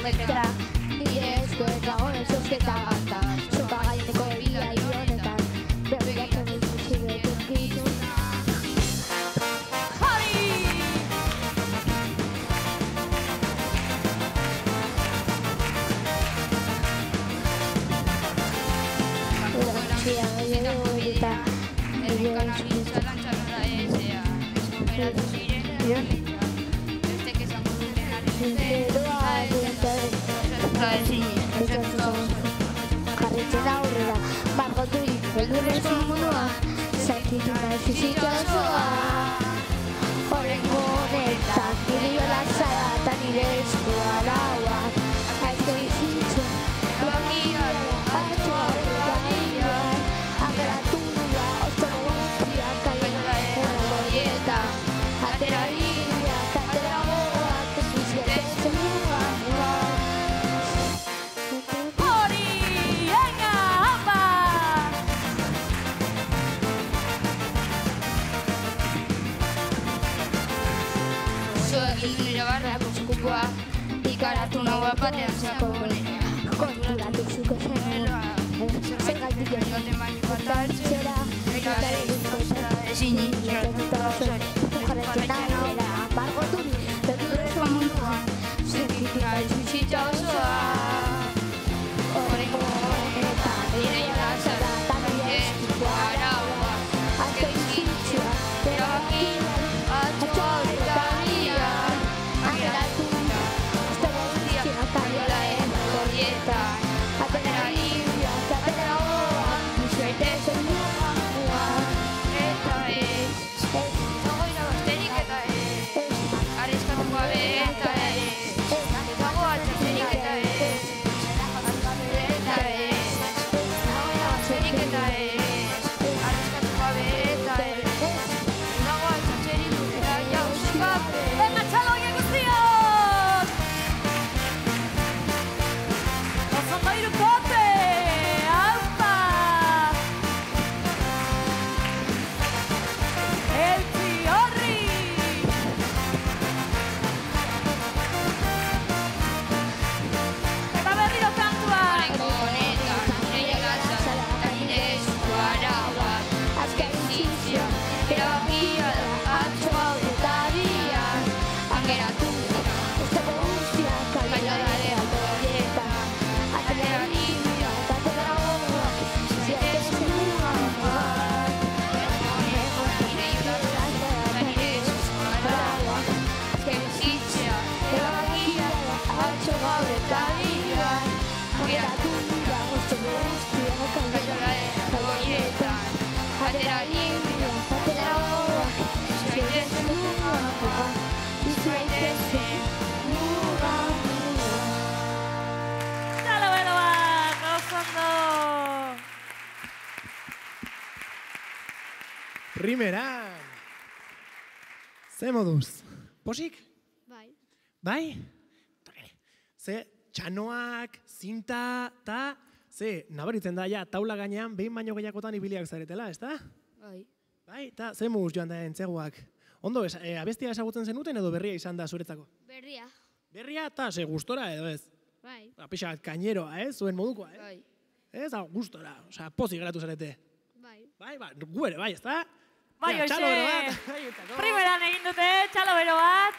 betera. Nire esku eta honen zozketa ganta, soka gaineko bila honetan, berriak ikusi betekizuna. Jarritzen aurrera, margoturik beldurrezko mundua, zainkitu nahi fizikazua. Horrengo honetan, nire jolazara eta nire esku arauak, aizko bizitzen, ebakian, atzo aurrera nian, ageratu nula, oztoro guztiak aiena horietan, atera iriak, atera goak, ez bizietetzen mugan. Egin nire barrako zukupua, ikaratu nagoa batean zako gonera. Konturatu zuko zenera, zer gaitik egin baino kontartzera, eta egin ezin ikertuta zure. Jarretzen aurrera, margoturik, beldurrezko munduan, zenkitu nahi bizitza osoa. Horrengo honetan, nire jolazara eta nire esku araua, azken bizitzea, erabakian, atzo aurrera nian. Atera iriak, atera goak, bizioitezen mugan. Eta ez, nago irabazterik eta ez, arrezkatu gabe eta ez, nago altzaterik eta ez, eta ez, nago irabazterik eta ez, arrezkatu gabe eta ez, nago altzaterik eta jauz gabe. Venga, txalo horiek guztiok! Irukote, aupa! Eltzi horri! Eta berriro kantua! Horrengo honetan, nire jolazara eta nire esku arauak, azken bizitzea, erabakia da atzo aurreta dian, angeratu dira, ozteko guztiak ailadare horietan. Atera iriak, atera goak, bizietezen mugan. Nire jolazara eta nire esku arauak, azken bizitzea, erabakia da atzo aurreta dian, angeratu dira, ozteko guztiak ailadare horietan. Atera iriak, atera goak, bizietezen mugan, bizietezen mugan. Primeran! Ze moduz? Posik? Bai. Bai? Ze txanoak, zinta, eta ze nabaritzen da ja taula gainean behin baino gehiagotan ibiliak zaretela, ezta? Bai. Bai, eta ze moduz joan da entzeguak? Ondo, abestia ezagutzen zenuten edo berria izan da zuretzako? Berria. Berria eta ze gustora edo ez? Bai. Pixat kaineroa, zuen modukoa, Bai. Ez, gustora, osea, pozik geratu zarete. Bai. Bai, gu ere, bai, ezta? Bai, Txalo bero hoxe, bat. primeran egin dute, txalo bero bat.